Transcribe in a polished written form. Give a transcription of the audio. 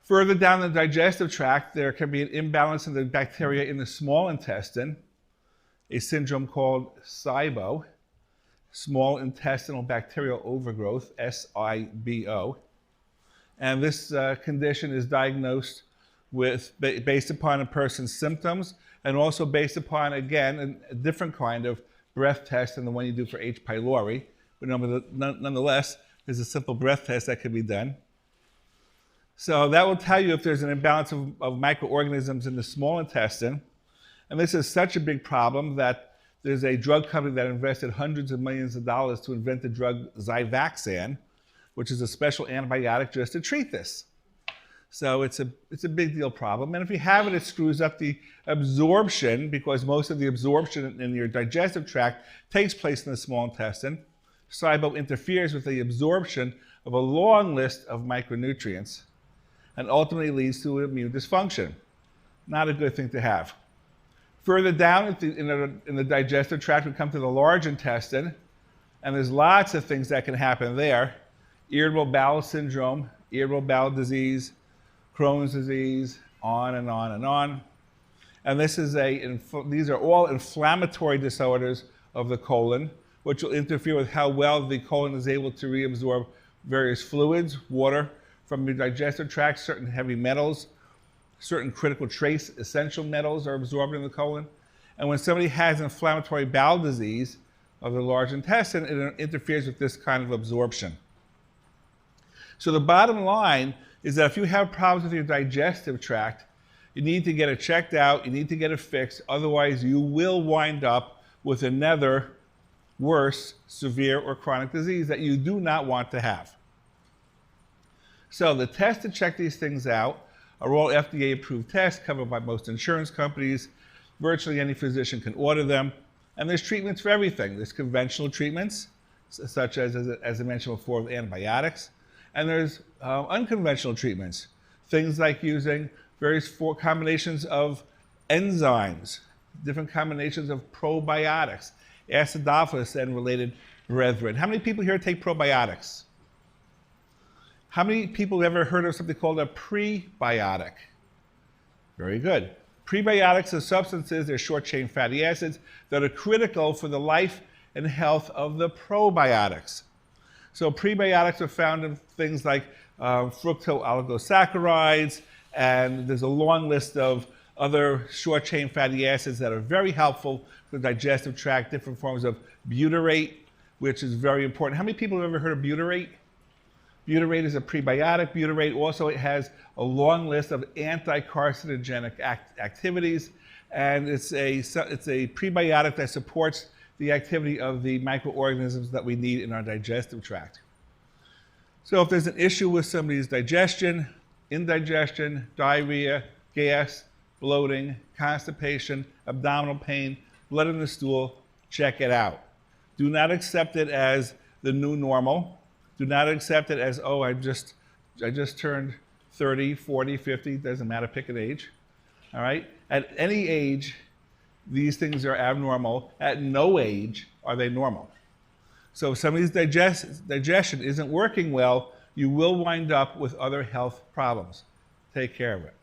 Further down the digestive tract, there can be an imbalance in the bacteria in the small intestine, a syndrome called SIBO, small intestinal bacterial overgrowth, SIBO. And this condition is diagnosed based upon a person's symptoms and also based upon, again, a different kind of breath test than the one you do for H. pylori. But nonetheless, there's a simple breath test that can be done. So that will tell you if there's an imbalance of microorganisms in the small intestine. And this is such a big problem that there's a drug company that invested hundreds of millions of dollars to invent the drug Xivaxan, which is a special antibiotic just to treat this. So it's a big deal problem. And if you have it, it screws up the absorption, because most of the absorption in your digestive tract takes place in the small intestine. SIBO interferes with the absorption of a long list of micronutrients and ultimately leads to immune dysfunction. Not a good thing to have. Further down in the digestive tract, we come to the large intestine, and there's lots of things that can happen there. Irritable bowel syndrome, irritable bowel disease, Crohn's disease, on and on and on. And these are all inflammatory disorders of the colon, which will interfere with how well the colon is able to reabsorb various fluids, water from your digestive tract, certain heavy metals, certain critical trace essential metals are absorbed in the colon. And when somebody has inflammatory bowel disease of the large intestine, it interferes with this kind of absorption. So the bottom line is that if you have problems with your digestive tract, you need to get it checked out, you need to get it fixed, otherwise you will wind up with another worse, severe, or chronic disease that you do not want to have. So the tests to check these things out are all FDA-approved tests covered by most insurance companies. Virtually any physician can order them. And there's treatments for everything. There's conventional treatments, such as I mentioned before, with antibiotics. And there's unconventional treatments, things like using various combinations of enzymes, different combinations of probiotics, acidophilus and related brethren. How many people here take probiotics? How many people have ever heard of something called a prebiotic? Very good. Prebiotics are substances, they're short-chain fatty acids, that are critical for the life and health of the probiotics. So prebiotics are found in things like fructooligosaccharides, and there's a long list of other short-chain fatty acids that are very helpful for the digestive tract, different forms of butyrate, which is very important. How many people have ever heard of butyrate? Butyrate is a prebiotic. Butyrate also has a long list of anti-carcinogenic activities, and it's a prebiotic that supports the activity of the microorganisms that we need in our digestive tract. So if there's an issue with somebody's digestion, indigestion, diarrhea, gas, bloating, constipation, abdominal pain, blood in the stool, check it out. Do not accept it as the new normal. Do not accept it as, oh, I just turned 30, 40, 50, doesn't matter, pick an age. All right? At any age, these things are abnormal. At no age are they normal. So if somebody's digestion isn't working well, you will wind up with other health problems. Take care of it.